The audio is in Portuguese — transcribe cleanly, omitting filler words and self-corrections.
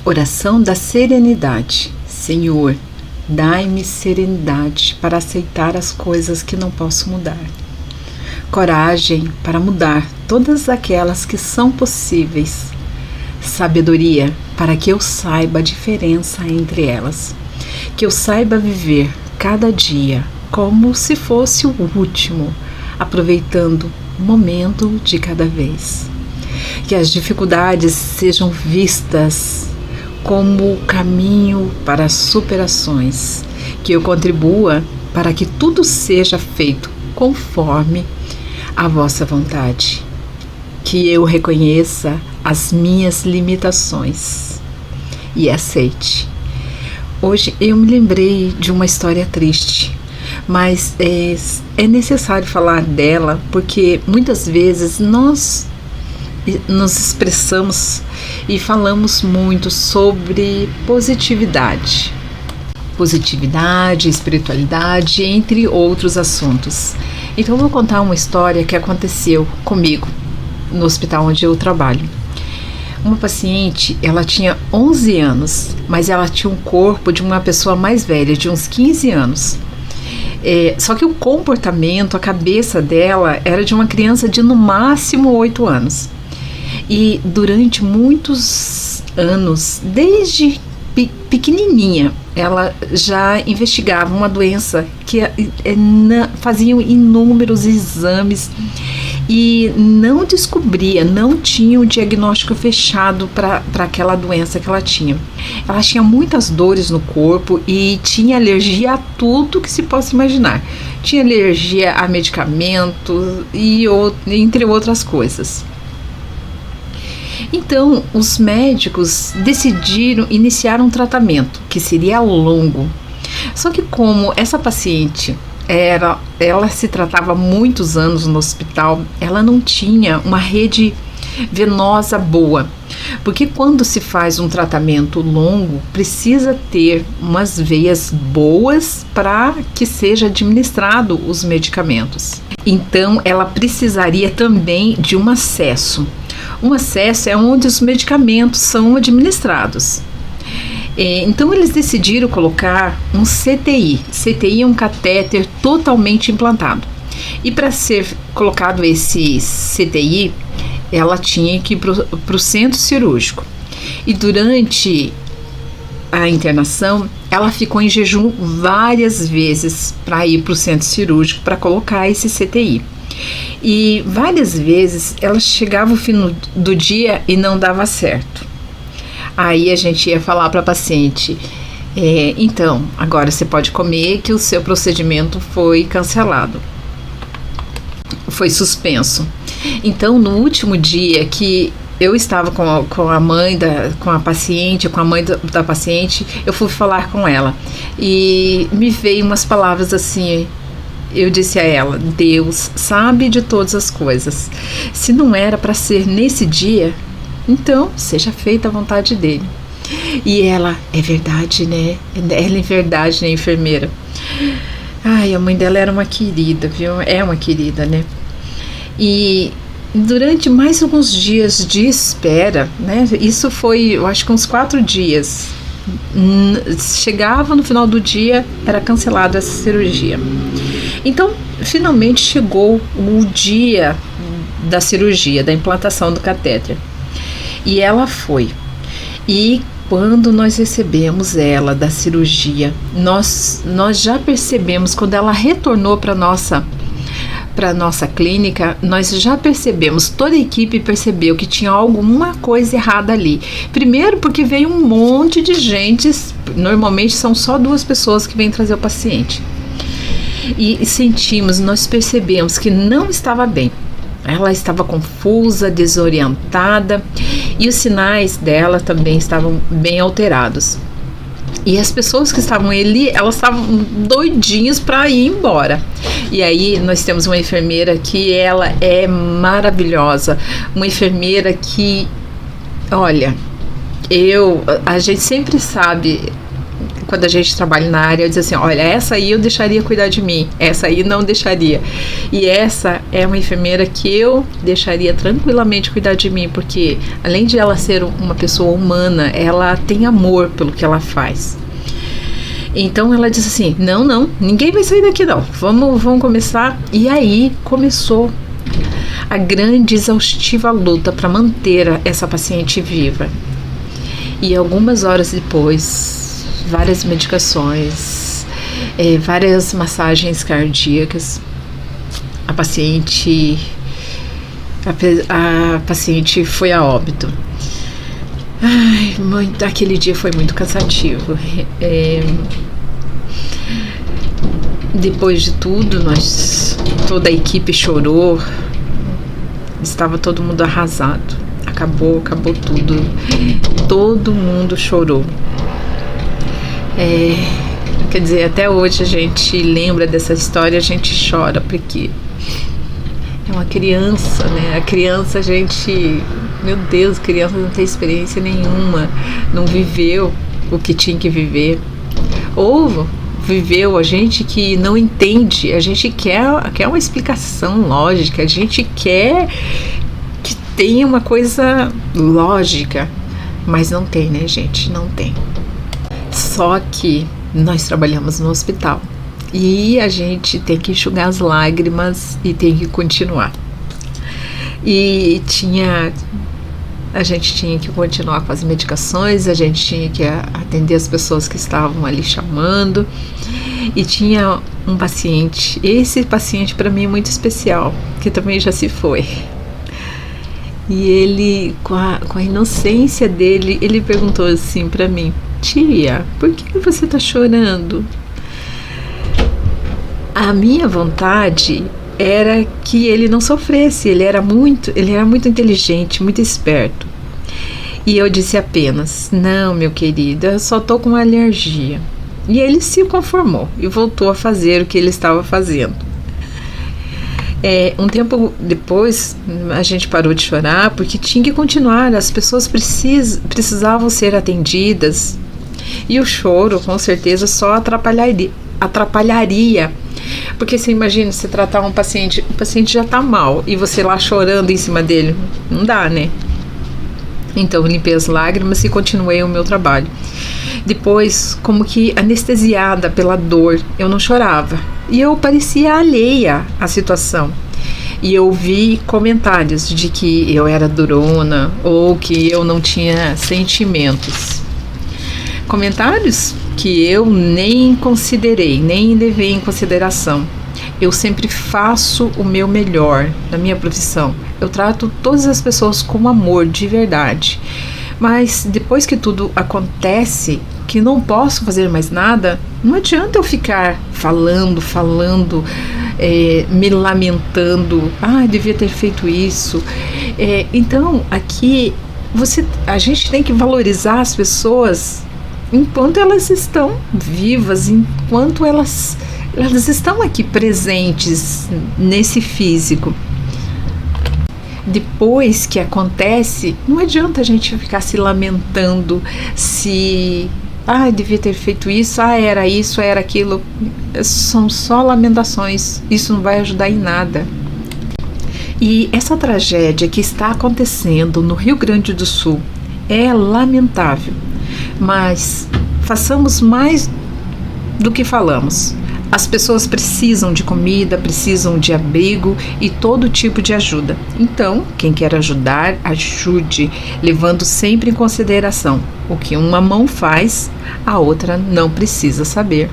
Oração da serenidade. Senhor, dai-me serenidade para aceitar as coisas que não posso mudar. Coragem para mudar todas aquelas que são possíveis. Sabedoria para que eu saiba a diferença entre elas. Que eu saiba viver cada dia como se fosse o último, aproveitando um momento de cada vez. Que as dificuldades sejam vistas como caminho para superações, que eu contribua para que tudo seja feito conforme a vossa vontade, que eu reconheça as minhas limitações e aceite. Hoje eu me lembrei de uma história triste, mas é necessário falar dela porque muitas vezes nós nos expressamos e falamos muito sobre positividade, espiritualidade, entre outros assuntos. Então eu vou contar uma história que aconteceu comigo no hospital onde eu trabalho. Uma paciente, ela tinha 11 anos, mas ela tinha um corpo de uma pessoa mais velha, de uns 15 anos. Só que o comportamento, a cabeça dela era de uma criança de no máximo 8 anos. E durante muitos anos, desde pequenininha, ela já investigava uma doença que faziam inúmeros exames e não descobria, não tinha o diagnóstico fechado para aquela doença que ela tinha. Ela tinha muitas dores no corpo e tinha alergia a tudo que se possa imaginar. Tinha alergia a medicamentos e entre outras coisas. Então, os médicos decidiram iniciar um tratamento que seria longo. Só que como essa paciente ela se tratava há muitos anos no hospital, ela não tinha uma rede venosa boa. Porque quando se faz um tratamento longo, precisa ter umas veias boas para que seja administrado os medicamentos. Então, ela precisaria também de um acesso. Um acesso é onde os medicamentos são administrados. Então eles decidiram colocar um CTI. CTI é um catéter totalmente implantado. E para ser colocado esse CTI, ela tinha que ir para o centro cirúrgico. E durante a internação, ela ficou em jejum várias vezes para ir para o centro cirúrgico para colocar esse CTI. E várias vezes ela chegava o fim do dia e não dava certo. Aí a gente ia falar para a paciente, então, agora você pode comer que o seu procedimento foi cancelado, foi suspenso. Então, no último dia que eu estava com a mãe com a paciente, com a mãe da paciente, eu fui falar com ela e me veio umas palavras assim. Eu disse a ela: Deus sabe de todas as coisas. Se não era para ser nesse dia, então seja feita a vontade dele. E ela: é verdade, né? Ela é verdade, né, enfermeira? Ai, a mãe dela era uma querida, viu? É uma querida, né? E durante mais alguns dias de espera, né? Isso foi, eu acho que uns 4 dias. Chegava no final do dia, era cancelada essa cirurgia. Então, finalmente chegou o dia da cirurgia, da implantação do catéter. E ela foi. E quando nós recebemos ela da cirurgia, nós já percebemos, quando ela retornou para nossa clínica, nós já percebemos, toda a equipe percebeu que tinha alguma coisa errada ali. Primeiro porque veio um monte de gente, normalmente são só 2 pessoas que vêm trazer o paciente. E nós percebemos que não estava bem. Ela estava confusa, desorientada e os sinais dela também estavam bem alterados. E as pessoas que estavam ali, elas estavam doidinhas para ir embora. E aí nós temos uma enfermeira que ela é maravilhosa, uma enfermeira que, olha, a gente sempre sabe quando a gente trabalha na área, eu diz assim, olha, essa aí eu deixaria cuidar de mim, essa aí não deixaria. E essa é uma enfermeira que eu deixaria tranquilamente cuidar de mim, porque além de ela ser uma pessoa humana, ela tem amor pelo que ela faz. Então ela disse assim, não, ninguém vai sair daqui não, vamos começar. E aí começou a grande exaustiva luta para manter essa paciente viva. E algumas horas depois, várias medicações, várias massagens cardíacas, a paciente foi a óbito. Aquele dia foi muito cansativo. Depois de tudo, toda a equipe chorou, estava todo mundo arrasado. Acabou tudo. Todo mundo chorou. Quer dizer, até hoje a gente lembra dessa história, a gente chora, porque é uma criança, né? A criança, meu Deus, criança não tem experiência nenhuma, não viveu o que tinha que viver. Ou viveu, a gente que não entende, a gente quer uma explicação lógica, a gente quer que tenha uma coisa lógica, mas não tem, né, gente? Não tem. Só que nós trabalhamos no hospital e a gente tem que enxugar as lágrimas e tem que continuar. E a gente tinha que continuar com as medicações, a gente tinha que atender as pessoas que estavam ali chamando. E tinha um paciente, esse paciente para mim é muito especial, que também já se foi. E ele, com a inocência dele, ele perguntou assim para mim, tia, por que você tá chorando? A minha vontade era que ele não sofresse, ele era muito inteligente, muito esperto. E eu disse apenas, não, meu querido, eu só tô com uma alergia. E ele se conformou e voltou a fazer o que ele estava fazendo. Um tempo depois, a gente parou de chorar porque tinha que continuar, as pessoas precisavam ser atendidas. E o choro, com certeza, só atrapalharia. Porque você imagina, você tratar o paciente já está mal e você lá chorando em cima dele, não dá, né? Então eu limpei as lágrimas e continuei o meu trabalho. Depois, como que anestesiada pela dor, eu não chorava. E eu parecia alheia à situação. E eu ouvi comentários de que eu era durona ou que eu não tinha sentimentos. Comentários que eu nem considerei, nem levei em consideração. Eu sempre faço o meu melhor na minha profissão. Eu trato todas as pessoas com amor, de verdade. Mas depois que tudo acontece, que não posso fazer mais nada, não adianta eu ficar falando, me lamentando. Devia ter feito isso. Então, aqui, a gente tem que valorizar as pessoas enquanto elas estão vivas, enquanto elas estão aqui presentes nesse físico. Depois que acontece, não adianta a gente ficar se lamentando, devia ter feito isso, era isso, era aquilo. São só lamentações, isso não vai ajudar em nada. E essa tragédia que está acontecendo no Rio Grande do Sul é lamentável, mas façamos mais do que falamos. As pessoas precisam de comida, precisam de abrigo e todo tipo de ajuda. Então, quem quer ajudar, ajude, levando sempre em consideração o que uma mão faz, a outra não precisa saber.